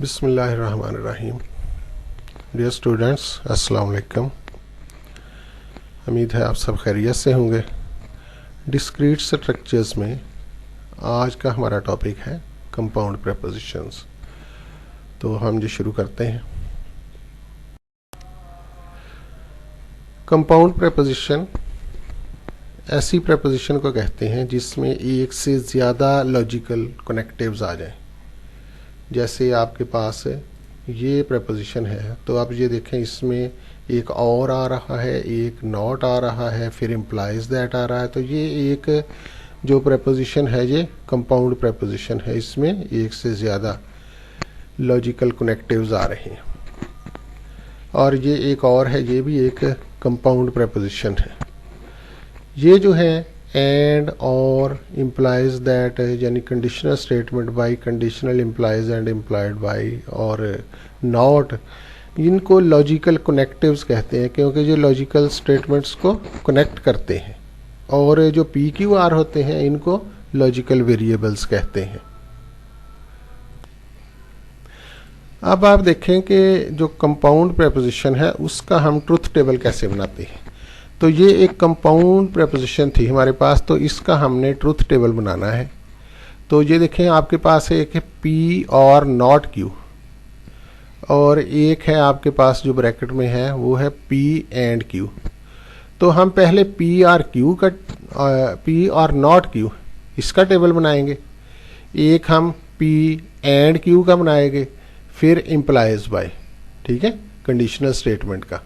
बिस्मिल्लाहिर्रहमानिर्रहीम। Dear students, अस्सलाम वालेकुम। उम्मीद है आप सब खैरियत से होंगे। डिस्क्रीट स्ट्रक्चर्स में आज का हमारा टॉपिक है कंपाउंड प्रेपोजिशंस। तो हम जो शुरू करते हैं। कंपाउंड प्रेपोजिशन ऐसी प्रेपोजिशन को कहते हैं जिसमें एक से ज़्यादा लॉजिकल कनेक्टिव्स आ जाएं। जैसे आपके पास ये प्रेपोजिशन है तो आप ये देखें, इसमें एक और आ रहा है, एक नॉट आ रहा है, फिर इम्प्लाइज दैट आ रहा है। तो ये एक जो प्रेपोजिशन है ये कंपाउंड प्रेपोजिशन है। इसमें एक से ज़्यादा लॉजिकल कनेक्टिव्स आ रहे हैं। और ये एक और है, ये भी एक कंपाउंड प्रेपोजिशन है। ये जो है एंड और इम्प्लाइज दैट यानी conditional statement by, conditional implies and implied by और नॉट, इनको लॉजिकल कनेक्टिव्स कहते हैं क्योंकि ये लॉजिकल स्टेटमेंट्स को कनेक्ट करते हैं। और जो पी क्यू आर होते हैं इनको लॉजिकल वेरिएबल्स कहते हैं। अब आप देखें कि जो कंपाउंड प्रेपोजिशन है उसका हम ट्रुथ टेबल कैसे बनाते हैं। तो ये एक कंपाउंड प्रेपोजिशन थी हमारे पास, तो इसका हमने ट्रुथ टेबल बनाना है। तो ये देखें, आपके पास एक है पी और नॉट क्यू, और एक है आपके पास जो ब्रैकेट में है वो है पी एंड क्यू। तो हम पहले पी और नॉट क्यू इसका टेबल बनाएंगे। एक हम पी एंड क्यू का बनाएंगे, फिर इम्प्लाइज बाय, ठीक है, कंडीशनल स्टेटमेंट का।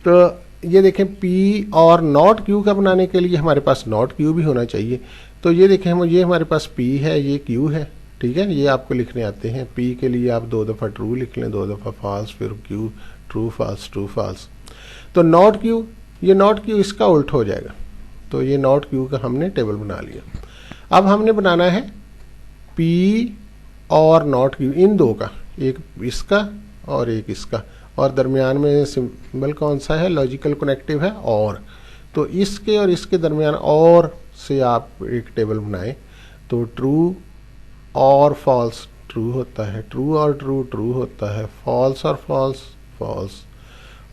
तो ये देखें, P और नॉट Q का बनाने के लिए हमारे पास नॉट Q भी होना चाहिए। तो ये देखें, हम ये हमारे पास P है, ये Q है, ठीक है। ये आपको लिखने आते हैं। P के लिए आप 2 दफ़ा ट्रू लिख लें, 2 दफ़ा फॉल्स, फिर Q true false true false. तो नॉट Q, ये नॉट Q इसका उल्ट हो जाएगा। तो ये नॉट Q का हमने टेबल बना लिया। अब हमने बनाना है P और नॉट Q, इन दो का, एक इसका और एक इसका, और दरमियान में सिंबल कौन सा है, लॉजिकल कनेक्टिव है और। तो इसके और इसके दरमियान और से आप एक टेबल बनाएं। तो ट्रू और फॉल्स ट्रू होता है, ट्रू और ट्रू ट्रू होता है, फॉल्स और फॉल्स फॉल्स,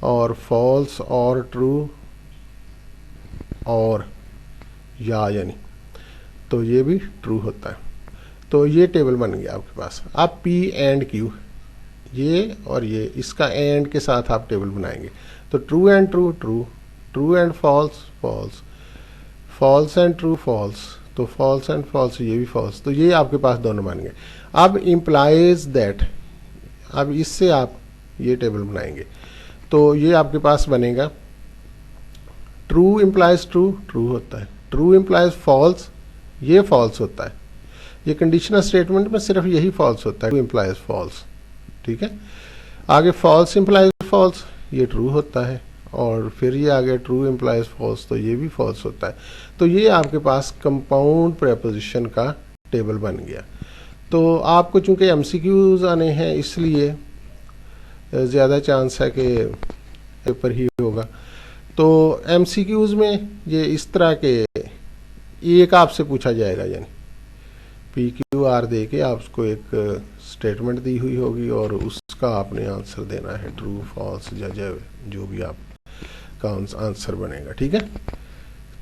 और फॉल्स और ट्रू और या यानी, तो ये भी ट्रू होता है। तो ये टेबल बन गया आपके पास। अब पी एंड क्यू, ये और ये, इसका एंड के साथ आप टेबल बनाएंगे। तो true and true true, true and false false, false and true false, तो फॉल्स एंड फॉल्स, ये भी फॉल्स। तो ये आपके पास दोनों बन गए। अब इम्प्लाइज दैट, अब इससे आप ये टेबल बनाएंगे। तो ये आपके पास बनेगा ट्रू इम्प्लाइज ट्रू ट्रू होता है, ट्रू इम्प्लाइज फॉल्स, ये फॉल्स होता है। ये कंडीशनल स्टेटमेंट में सिर्फ यही फॉल्स होता है, ट्रू इम्प्लाइज फॉल्स, ठीक है। आगे फॉल्स इम्प्लाइज फॉल्स, ये ट्रू होता है, और फिर ये आगे ट्रू इम्प्लाइज फॉल्स, तो ये भी फॉल्स होता है। तो ये आपके पास कंपाउंड प्रेपोजिशन का टेबल बन गया। तो आपको चूंकि एमसीक्यूज आने हैं इसलिए ज़्यादा चांस है कि पेपर ही होगा। तो एमसीक्यूज में ये इस तरह के एक आपसे पूछा जाएगा, यानी पी क्यू आर दे के आपको एक स्टेटमेंट दी हुई होगी और उसका आपने आंसर देना है, ट्रू फॉल्स या जो भी आपका आंसर बनेगा, ठीक है।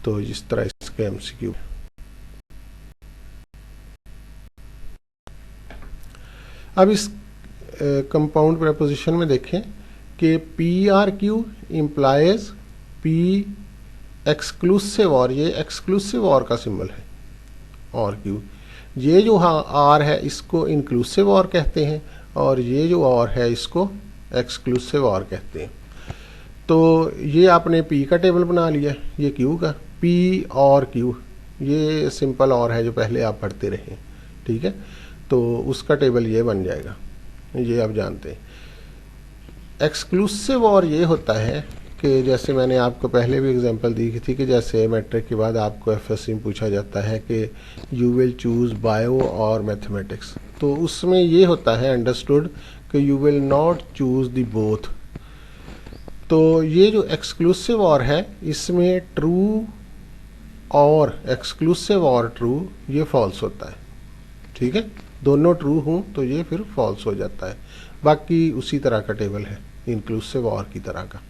तो इस तरह इसका एमसीक्यू। अब इस कंपाउंड प्रेपोजिशन में देखें कि P R Q implies P exclusive और, ये एक्सक्लूसिव और का सिंबल है, और क्यू, ये जो आर है इसको इंक्लूसिव और कहते हैं, और ये जो और है इसको एक्सक्लूसिव और कहते हैं। तो ये आपने पी का टेबल बना लिया, ये क्यू का, पी और क्यू, ये सिंपल और है जो पहले आप पढ़ते रहे, ठीक है। तो उसका टेबल ये बन जाएगा, ये आप जानते हैं। एक्सक्लूसिव और ये होता है कि जैसे मैंने आपको पहले भी एग्जांपल दी थी कि जैसे मैट्रिक के बाद आपको एफएससी में पूछा जाता है कि यू विल चूज़ बायो और मैथमेटिक्स, तो उसमें ये होता है अंडरस्टूड कि you will not choose the both. तो ये जो एक्सक्लूसिव और है इसमें ट्रू और एक्सक्लूसिव और ट्रू ये फॉल्स होता है, ठीक है। दोनों ट्रू हों तो ये फिर फॉल्स हो जाता है। बाकी उसी तरह का टेबल है, इंक्लूसिव और की तरह का,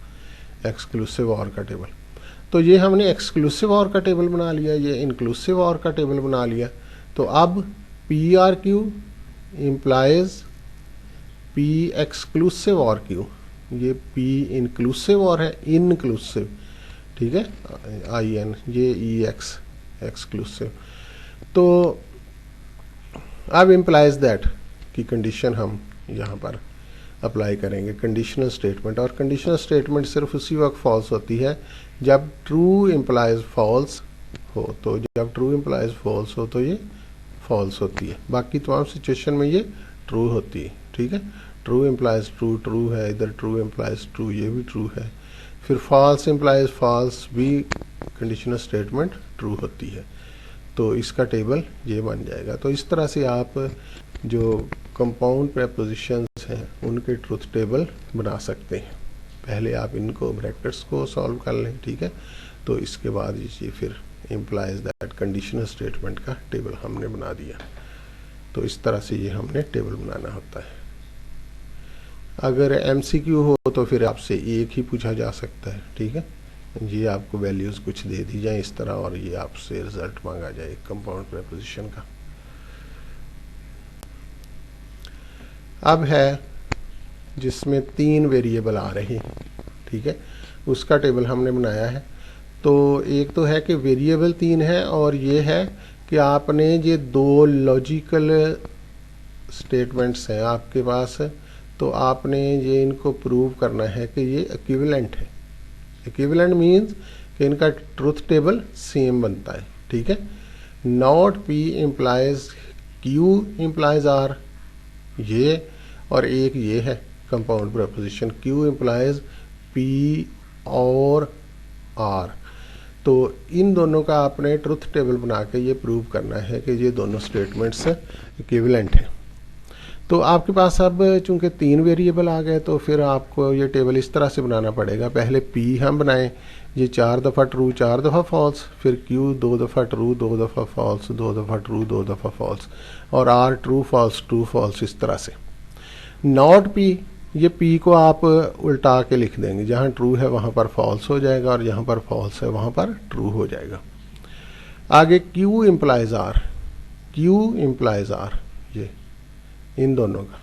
एक्सक्लूसिव और का टेबल। तो ये हमने एक्सक्लूसिव और का टेबल बना लिया, ये इंक्लूसिव और का टेबल बना लिया। तो अब P R Q implies P exclusive और क्यू, ये पी इंक्लूसिव और है, इनक्लूसिव, ठीक है, आई एन, ये ई एक्स, एक्सक्लूसिव। तो अब इम्प्लाइज दैट की कंडीशन हम यहाँ पर अप्लाई करेंगे, कंडीशनल स्टेटमेंट। और कंडीशनल स्टेटमेंट सिर्फ उसी वक्त फॉल्स होती है जब ट्रू इम्प्लाइज फॉल्स हो। तो जब ट्रू इम्प्लाइज फॉल्स हो तो ये फॉल्स होती है, बाकी तमाम सिचुएशन में ये ट्रू होती है, ठीक है। ट्रू इम्प्लाइज ट्रू, ट्रू है, इधर ट्रू इम्प्लाइज ट्रू, ये भी ट्रू है। फिर फॉल्स इम्प्लाइज फॉल्स भी कंडीशनल स्टेटमेंट ट्रू होती है। तो इसका टेबल ये बन जाएगा। तो इस तरह से आप जो कंपाउंड प्रेपोजिशंस हैं उनके ट्रुथ टेबल बना सकते हैं। पहले आप इनको ब्रैकेट्स को सॉल्व कर लें, ठीक है। तो इसके बाद ये फिर इम्प्लाइज दैट कंडीशनल स्टेटमेंट का टेबल हमने बना दिया। तो इस तरह से ये हमने टेबल बनाना होता है। अगर एमसीक्यू हो तो फिर आपसे एक ही पूछा जा सकता है, ठीक है। ये आपको वैल्यूज़ कुछ दे दी जाए इस तरह और ये आपसे रिजल्ट मांगा जाए कंपाउंड प्रेपोजिशन का। अब है जिसमें 3 वेरिएबल आ रहे हैं, ठीक है, उसका टेबल हमने बनाया है। तो एक तो है कि वेरिएबल 3 है और ये है कि आपने ये 2 लॉजिकल स्टेटमेंट्स हैं आपके पास, तो आपने ये इनको प्रूव करना है कि ये इक्विवेलेंट है। इक्विवेलेंट मीन्स कि इनका ट्रुथ टेबल सेम बनता है, ठीक है। Not P implies Q implies R, ये और एक ये है compound proposition Q implies P और आर। तो इन दोनों का आपने ट्रुथ टेबल बना के ये प्रूव करना है कि ये दोनों स्टेटमेंट्स इक्विवेलेंट हैं। तो आपके पास अब चूंकि 3 वेरिएबल आ गए तो फिर आपको ये टेबल इस तरह से बनाना पड़ेगा। पहले पी हम बनाएं, ये 4 दफ़ा ट्रू 4 दफ़ा फॉल्स, फिर क्यू 2 दफ़ा ट्रू 2 दफ़ा फॉल्स 2 दफ़ा ट्रू 2 दफ़ा फॉल्स, और आर ट्रू फॉल्स इस तरह से। नॉट पी, ये पी को आप उल्टा के लिख देंगे, जहाँ ट्रू है वहाँ पर फॉल्स हो जाएगा और जहाँ पर फॉल्स है वहाँ पर ट्रू हो जाएगा। आगे Q implies R, Q implies R, ये इन दोनों का।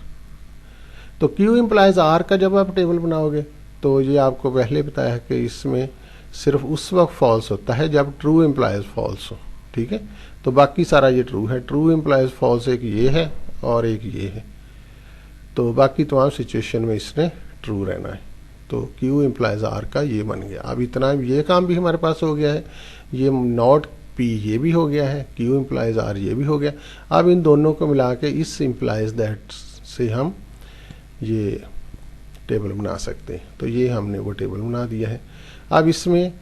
तो क्यू इम्प्लाइज आर का जब आप टेबल बनाओगे तो ये आपको पहले बताया कि इसमें सिर्फ उस वक्त फॉल्स होता है जब ट्रू इम्प्लाइज फॉल्स हो, ठीक है। तो बाकी सारा ये ट्रू है। ट्रू इम्प्लाइज फॉल्स एक ये है और एक ये है, तो बाकी तमाम सिचुएशन में इसने ट्रू रहना है। तो क्यू इम्प्लाइज आर का ये बन गया। अब इतना ये काम भी हमारे पास हो गया है, ये नॉट पी ये भी हो गया है, क्यू इम्प्लाइज आर ये भी हो गया। अब इन दोनों को मिला के इस इम्प्लाइज दैट से हम ये टेबल बना सकते हैं। तो ये हमने वो टेबल बना दिया है। अब इसमें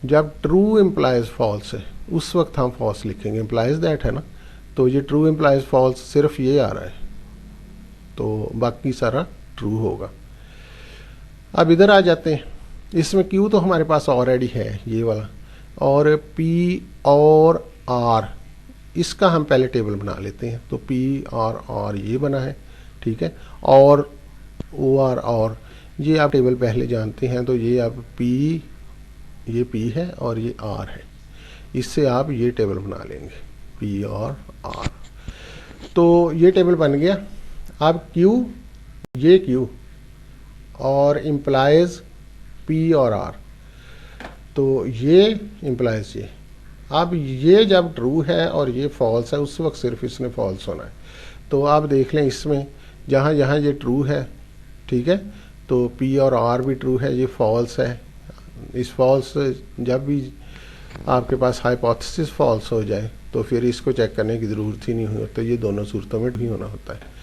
जब ट्रू इम्प्लाइज फॉल्स है उस वक्त हम फॉल्स लिखेंगे, इम्प्लाइज दैट है ना, तो ये ट्रू इम्प्लाइज फॉल्स सिर्फ ये आ रहा है, तो बाकी सारा ट्रू होगा। अब इधर आ जाते हैं, इसमें क्यू तो हमारे पास ऑलरेडी है ये वाला, और पी और आर इसका हम पहले टेबल बना लेते हैं। तो पी और आर ये बना है, ठीक है, और ओ आर और ये आप टेबल पहले जानते हैं। तो ये आप पी, ये पी है और ये आर है, इससे आप ये टेबल बना लेंगे पी और आर। तो ये टेबल बन गया। अब क्यू, ये क्यू और इम्प्लाइज पी और आर, तो ये इम्प्लाइज ये। अब ये जब ट्रू है और ये फॉल्स है उस वक्त सिर्फ इसने फॉल्स होना है। तो आप देख लें इसमें जहाँ जहाँ ये ट्रू है, ठीक है, तो पी और आर भी ट्रू है, ये फॉल्स है। इस फॉल्स जब भी आपके पास हाइपोथेसिस फॉल्स हो जाए तो फिर इसको चेक करने की ज़रूरत ही नहीं हुई, तो ये दोनों सूरतों में भी होना होता है।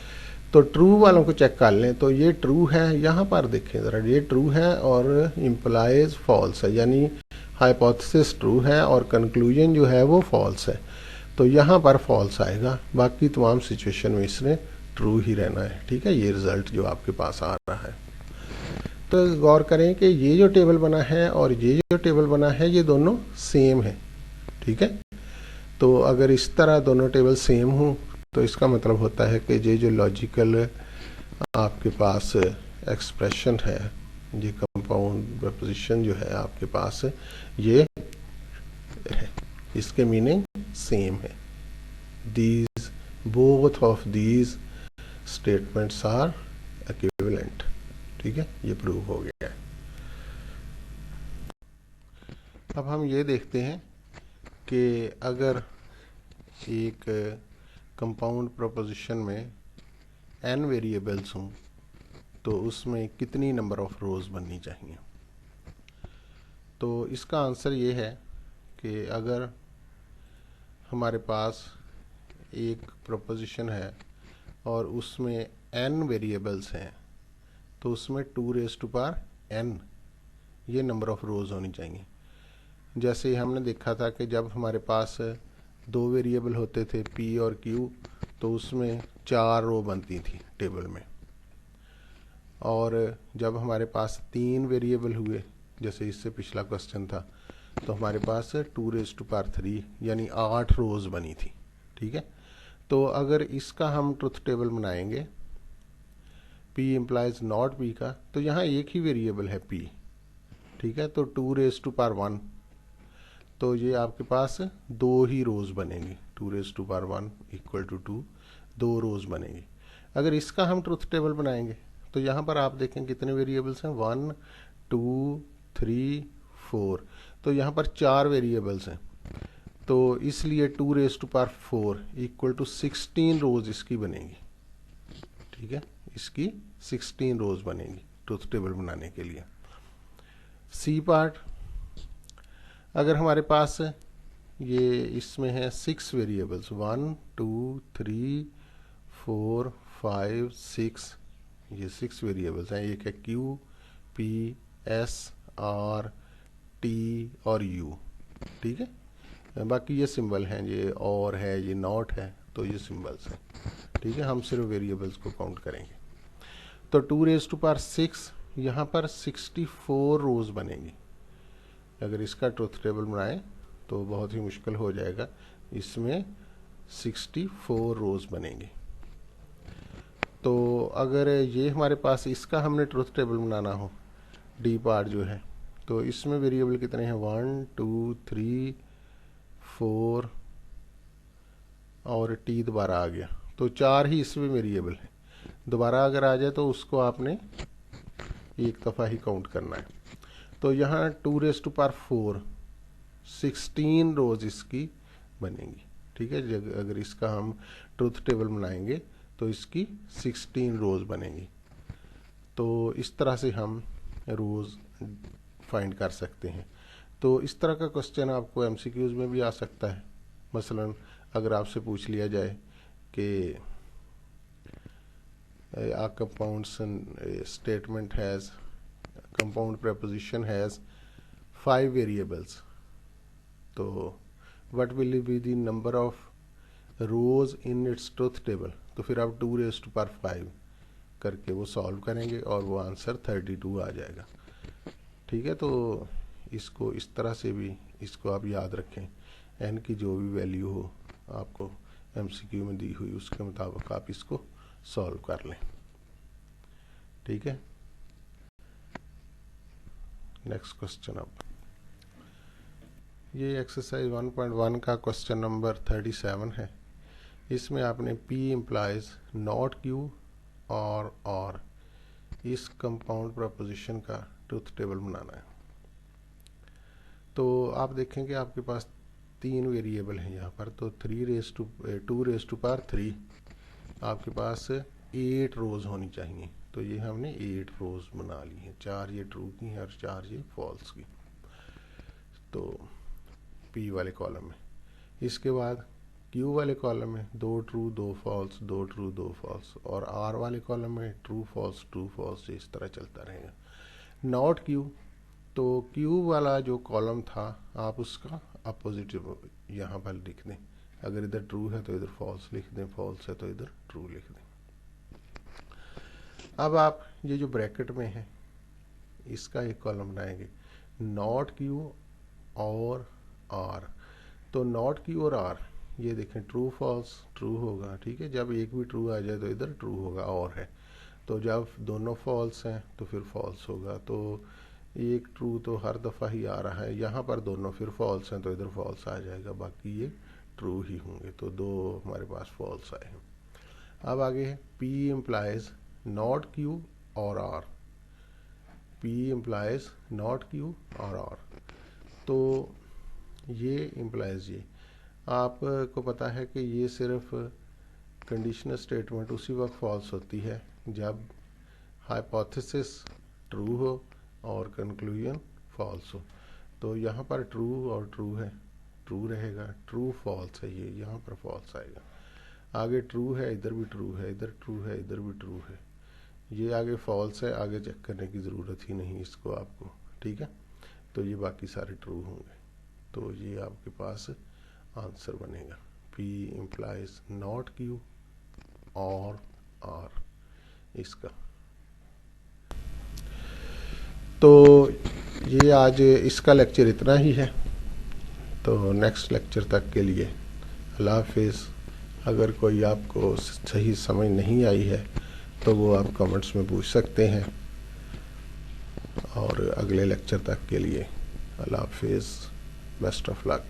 तो ट्रू वालों को चेक कर लें, तो ये ट्रू है, यहाँ पर देखें ज़रा, ये ट्रू है और इम्प्लाइज फॉल्स है, यानी हाइपोथेसिस ट्रू है और कंक्लूजन जो है वो फॉल्स है। तो यहाँ पर फॉल्स आएगा, बाकी तमाम सिचुएशन में इसने ट्रू ही रहना है, ठीक है। ये रिज़ल्ट जो आपके पास आ रहा है। तो गौर करें कि ये जो टेबल बना है और ये जो टेबल बना है ये दोनों सेम है, ठीक है। तो अगर इस तरह दोनों टेबल सेम हों तो इसका मतलब होता है कि ये जो लॉजिकल आपके पास एक्सप्रेशन है, ये कंपाउंड प्रपोजिशन जो है आपके पास, ये है, इसके मीनिंग सेम है। These both of these statements are equivalent. ठीक है, ये प्रूव हो गया है। अब हम ये देखते हैं कि अगर एक कंपाउंड प्रपोजिशन में n वेरिएबल्स हों तो उसमें कितनी नंबर ऑफ रोज बननी चाहिए। तो इसका आंसर ये है कि अगर हमारे पास एक प्रपोजिशन है और उसमें n वेरिएबल्स हैं तो उसमें 2n ये नंबर ऑफ रोज होनी चाहिए। जैसे हमने देखा था कि जब हमारे पास दो वेरिएबल होते थे p और q तो उसमें 4 रो बनती थी टेबल में, और जब हमारे पास 3 वेरिएबल हुए, जैसे इससे पिछला क्वेश्चन था, तो हमारे पास 2⁻³ यानी 8 रोज बनी थी। ठीक है, तो अगर इसका हम ट्रुथ टेबल बनाएंगे p इम्प्लाइज नॉट p का, तो यहाँ एक ही वेरिएबल है p। ठीक है, तो 2⁻1, तो ये आपके पास दो ही रोज बनेंगी। 2⁻1 इक्वल टू 2, 2 रोज बनेंगी। अगर इसका हम ट्रुथ टेबल बनाएंगे तो यहाँ पर आप देखें कितने वेरिएबल्स हैं, 1 2 3 4, तो यहाँ पर 4 वेरिएबल्स हैं। तो इसलिए 2⁴ इक्वल टू 16 रोज इसकी बनेगी। ठीक है, इसकी 16 रोज बनेगी ट्रुथ टेबल बनाने के लिए। सी पार्ट, अगर हमारे पास ये इसमें है 6 वेरिएबल्स, 1 2 3 4 5 6, ये 6 वेरिएबल्स हैं। एक है Q P S R T और U। ठीक है, बाकी ये सिंबल हैं, ये और है, ये नॉट है, तो ये सिंबल्स हैं। ठीक है, हम सिर्फ वेरिएबल्स को काउंट करेंगे। तो 2⁻6 यहाँ पर 64 रोज बनेगी। अगर इसका ट्रुथ टेबल बनाएं तो बहुत ही मुश्किल हो जाएगा, इसमें 64 रोज बनेंगी। तो अगर ये हमारे पास इसका हमने ट्रुथ टेबल बनाना हो, डी पार्ट जो है, तो इसमें वेरिएबल कितने हैं, 1 2 3 4 और टी दोबारा आ गया, तो 4 ही इसमें वेरिएबल है। दोबारा अगर आ जाए तो उसको आपने एक दफ़ा ही काउंट करना है। तो यहाँ 2⁻4 16 रोज इसकी बनेंगी। ठीक है, अगर इसका हम ट्रुथ टेबल बनाएंगे तो इसकी 16 रोज बनेंगी। तो इस तरह से हम रोज फाइंड कर सकते हैं। तो इस तरह का क्वेश्चन आपको एमसीक्यूज में भी आ सकता है। मसलन अगर आपसे पूछ लिया जाए कि a compound statement has, compound preposition has 5 variables, तो what will be the number of rows in its truth table, तो फिर आप 2⁵ करके वो सॉल्व करेंगे और वो आंसर 32 आ जाएगा। ठीक है, तो इसको इस तरह से भी इसको आप याद रखें, n की जो भी वैल्यू हो आपको एमसीक्यू में दी हुई उसके मुताबिक आप इसको सॉल्व कर लें। ठीक है, नेक्स्ट क्वेश्चन। अब ये एक्सरसाइज 1.1 का क्वेश्चन नंबर 37 है। इसमें आपने P इम्प्लाइज नॉट Q और इस कंपाउंड प्रपोजिशन का ट्रुथ टेबल बनाना है। तो आप देखेंगे आपके पास 3 वेरिएबल हैं यहाँ पर, तो 2⁻3 आपके पास 8 रोज होनी चाहिए। तो ये हमने 8 रोज बना ली हैं, 4 ये ट्रू की हैं और 4 ये फॉल्स की। तो P वाले कॉलम में, इसके बाद Q वाले कॉलम में 2 ट्रू 2 फॉल्स, 2 ट्रू 2 फॉल्स, और R वाले कॉलम में ट्रू फॉल्स, इस तरह चलता रहेगा। नॉट Q, तो Q वाला जो कॉलम था आप उसका अपोजिट यहाँ पर लिख दें। अगर इधर ट्रू है तो इधर फॉल्स लिख दें, फॉल्स है तो इधर ट्रू लिख दें। अब आप ये जो ब्रैकेट में है इसका एक कॉलम बनाएंगे, नॉट Q और R। तो नॉट Q और R ये देखें ट्रू फॉल्स ट्रू होगा, ठीक है। जब एक भी ट्रू आ जाए तो इधर ट्रू होगा और है, तो जब दोनों फॉल्स हैं तो फिर फॉल्स होगा। तो एक ट्रू तो हर दफ़ा ही आ रहा है, यहाँ पर दोनों फिर फॉल्स हैं तो इधर फॉल्स आ जाएगा, बाकी ये ट्रू ही होंगे। तो दो हमारे पास फॉल्स आए हैं। अब आगे है P इम्प्लाइज नॉट Q और R। P implies not Q और R, तो ये इम्प्लाइज, ये आपको पता है कि ये सिर्फ कंडीशनल स्टेटमेंट उसी वक्त फॉल्स होती है जब हाइपोथेसिस ट्रू हो और कंक्लूजन फॉल्स हो। तो यहाँ पर ट्रू और ट्रू है, ट्रू रहेगा, ट्रू फॉल्स है, ये यहाँ पर फॉल्स आएगा। आगे ट्रू है, इधर भी ट्रू है, इधर ट्रू है, इधर भी ट्रू है, ये आगे फॉल्स है, आगे चेक करने की ज़रूरत ही नहीं इसको आपको, ठीक है। तो ये बाकी सारे ट्रू होंगे, तो ये आपके पास आंसर बनेगा P इम्प्लाइज नॉट Q और R इसका। तो ये आज इसका लेक्चर इतना ही है, तो नेक्स्ट लेक्चर तक के लिए अल्लाह हाफिज़। अगर कोई आपको सही समझ नहीं आई है तो वो आप कमेंट्स में पूछ सकते हैं, और अगले लेक्चर तक के लिए अल्लाह हाफिज़, बेस्ट ऑफ लक।